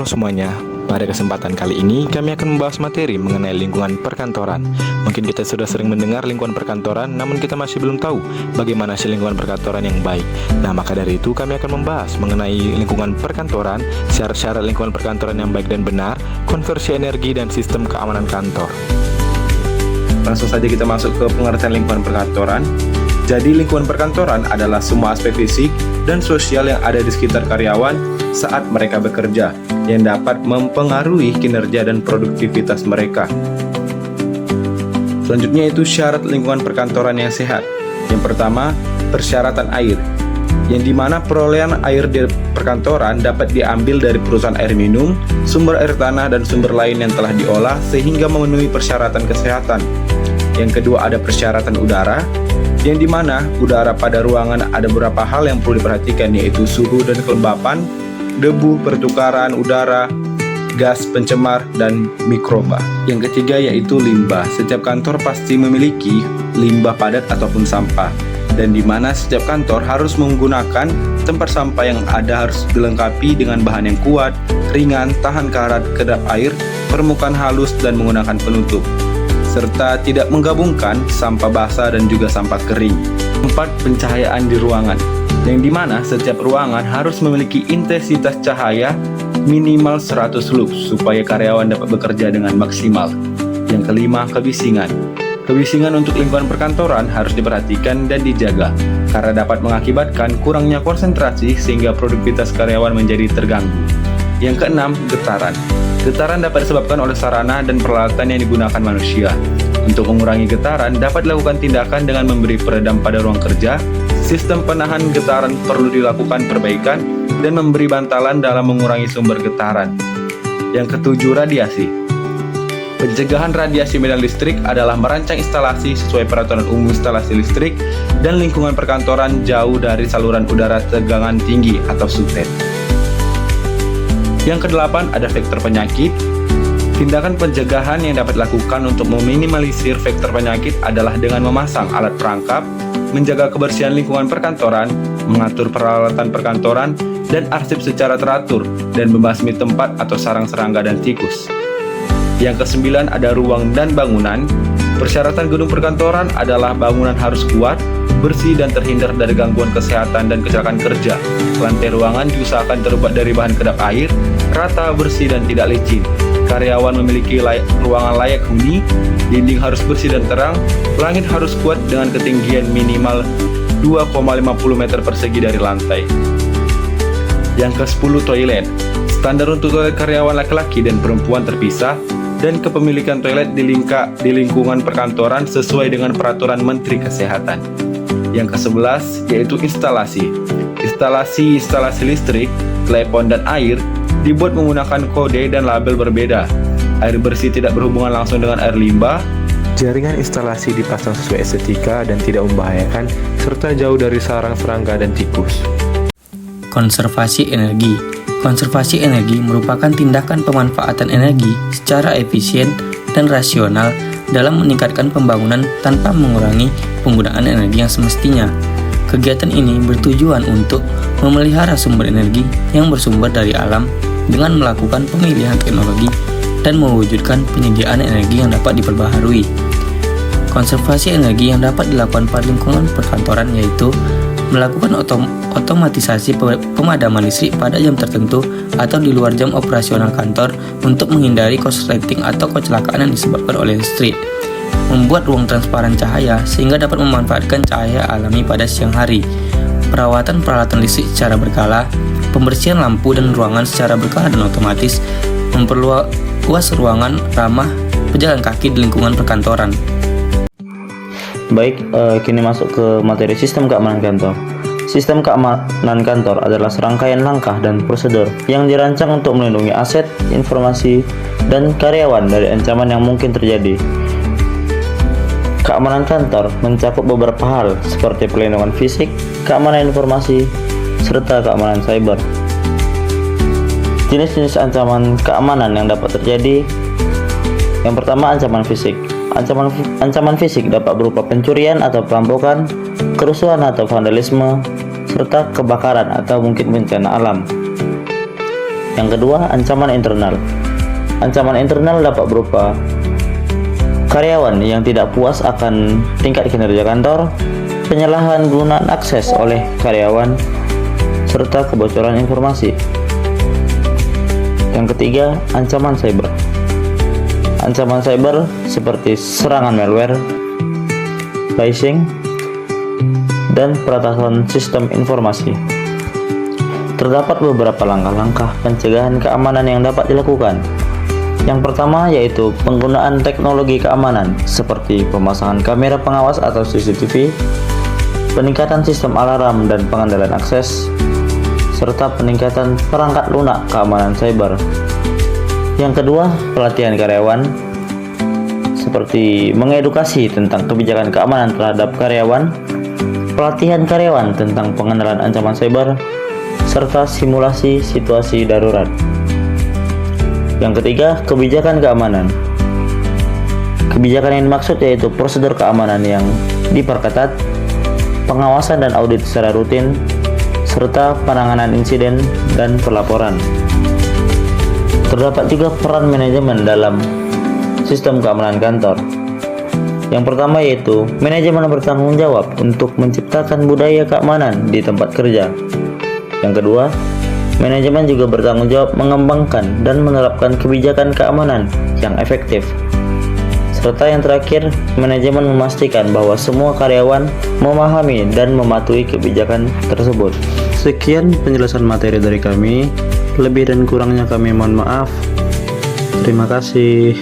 semuanya, pada kesempatan kali ini kami akan membahas materi mengenai lingkungan perkantoran. Mungkin kita sudah sering mendengar lingkungan perkantoran, namun kita masih belum tahu bagaimana sih lingkungan perkantoran yang baik. Nah, maka dari itu kami akan membahas mengenai lingkungan perkantoran, syarat-syarat lingkungan perkantoran yang baik dan benar, konversi energi dan sistem keamanan kantor. Langsung saja kita masuk ke pengertian lingkungan perkantoran. Jadi lingkungan perkantoran adalah semua aspek fisik dan sosial yang ada di sekitar karyawan saat mereka bekerja, yang dapat mempengaruhi kinerja dan produktivitas mereka. Selanjutnya itu syarat lingkungan perkantoran yang sehat. Yang pertama, persyaratan air, yang dimana perolehan air di perkantoran dapat diambil dari perusahaan air minum, sumber air tanah, dan sumber lain yang telah diolah sehingga memenuhi persyaratan kesehatan. Yang kedua ada persyaratan udara, yang dimana udara pada ruangan ada beberapa hal yang perlu diperhatikan, yaitu suhu dan kelembapan, debu, pertukaran udara, gas pencemar, dan mikroba. Yang ketiga yaitu limbah. Setiap kantor pasti memiliki limbah padat ataupun sampah, dan dimana setiap kantor harus menggunakan tempat sampah yang ada harus dilengkapi dengan bahan yang kuat, ringan, tahan karat, kedap air, permukaan halus, dan menggunakan penutup, serta tidak menggabungkan sampah basah dan juga sampah kering. 4. Pencahayaan di ruangan, yang dimana setiap ruangan harus memiliki intensitas cahaya minimal 100 lux supaya karyawan dapat bekerja dengan maksimal. Yang kelima, kebisingan. Kebisingan untuk lingkungan perkantoran harus diperhatikan dan dijaga, karena dapat mengakibatkan kurangnya konsentrasi sehingga produktivitas karyawan menjadi terganggu. Yang keenam, getaran. Getaran dapat disebabkan oleh sarana dan peralatan yang digunakan manusia. Untuk mengurangi getaran, dapat dilakukan tindakan dengan memberi peredam pada ruang kerja. Sistem penahan getaran perlu dilakukan perbaikan dan memberi bantalan dalam mengurangi sumber getaran. Yang ketujuh, radiasi. Pencegahan radiasi medan listrik adalah merancang instalasi sesuai peraturan umum instalasi listrik dan lingkungan perkantoran jauh dari saluran udara tegangan tinggi atau subnet. Yang kedelapan ada faktor penyakit. Tindakan pencegahan yang dapat dilakukan untuk meminimalisir faktor penyakit adalah dengan memasang alat perangkap, menjaga kebersihan lingkungan perkantoran, mengatur peralatan perkantoran, dan arsip secara teratur, dan membasmi tempat atau sarang serangga dan tikus. Yang kesembilan ada ruang dan bangunan. Persyaratan gedung perkantoran adalah bangunan harus kuat, bersih, dan terhindar dari gangguan kesehatan dan kecelakaan kerja. Lantai ruangan diusahakan terbuat dari bahan kedap air, rata, bersih, dan tidak licin. Karyawan memiliki ruangan layak huni, dinding harus bersih dan terang, langit harus kuat dengan ketinggian minimal 2,50 meter persegi dari lantai. Yang ke-10, toilet. Standar untuk toilet karyawan laki-laki dan perempuan terpisah, dan kepemilikan toilet di lingkungan perkantoran sesuai dengan peraturan Menteri Kesehatan. Yang ke-11 yaitu instalasi. Instalasi listrik, telepon, dan air dibuat menggunakan kode dan label berbeda. Air bersih tidak berhubungan langsung dengan air limbah. Jaringan instalasi dipasang sesuai estetika dan tidak membahayakan, serta jauh dari sarang serangga dan tikus. Konservasi energi. Konservasi energi merupakan tindakan pemanfaatan energi secara efisien dan rasional dalam meningkatkan pembangunan tanpa mengurangi penggunaan energi yang semestinya. Kegiatan ini bertujuan untuk memelihara sumber energi yang bersumber dari alam dengan melakukan pemilihan teknologi dan mewujudkan penyediaan energi yang dapat diperbaharui. Konservasi energi yang dapat dilakukan pada lingkungan perkantoran yaitu melakukan otomatisasi pemadaman listrik pada jam tertentu atau di luar jam operasional kantor untuk menghindari korsleting atau kecelakaan yang disebabkan oleh listrik. Membuat ruang transparan cahaya sehingga dapat memanfaatkan cahaya alami pada siang hari. Perawatan peralatan listrik secara berkala, pembersihan lampu dan ruangan secara berkala dan otomatis, memperluas ruangan ramah pejalan kaki di lingkungan perkantoran. Baik, kini masuk ke materi sistem keamanan kantor. Sistem keamanan kantor adalah serangkaian langkah dan prosedur yang dirancang untuk melindungi aset, informasi, dan karyawan dari ancaman yang mungkin terjadi. Keamanan kantor mencakup beberapa hal seperti perlindungan fisik, keamanan informasi, serta keamanan cyber. Jenis-jenis ancaman keamanan yang dapat terjadi. Yang pertama, ancaman fisik. Ancaman fisik dapat berupa pencurian atau perampokan, kerusuhan atau vandalisme, serta kebakaran atau mungkin bencana alam. Yang kedua, ancaman internal. Ancaman internal dapat berupa karyawan yang tidak puas akan tingkat kinerja kantor, penyalahgunaan akses oleh karyawan, serta kebocoran informasi. Yang ketiga, ancaman cyber. Ancaman cyber seperti serangan malware, phishing, dan peretasan sistem informasi. Terdapat beberapa langkah-langkah pencegahan keamanan yang dapat dilakukan. Yang pertama yaitu penggunaan teknologi keamanan seperti pemasangan kamera pengawas atau CCTV, peningkatan sistem alarm dan pengendalian akses, serta peningkatan perangkat lunak keamanan cyber. Yang kedua, pelatihan karyawan seperti mengedukasi tentang kebijakan keamanan terhadap karyawan, pelatihan karyawan tentang pengenalan ancaman cyber, serta simulasi situasi darurat. Yang ketiga, kebijakan keamanan. Kebijakan yang dimaksud yaitu prosedur keamanan yang diperketat, pengawasan dan audit secara rutin, serta penanganan insiden dan pelaporan. Terdapat juga peran manajemen dalam sistem keamanan kantor. Yang pertama yaitu manajemen bertanggung jawab untuk menciptakan budaya keamanan di tempat kerja. Yang kedua, manajemen juga bertanggung jawab mengembangkan dan menerapkan kebijakan keamanan yang efektif. Serta yang terakhir, manajemen memastikan bahwa semua karyawan memahami dan mematuhi kebijakan tersebut. Sekian penjelasan materi dari kami. Lebih dan kurangnya kami mohon maaf. Terima kasih.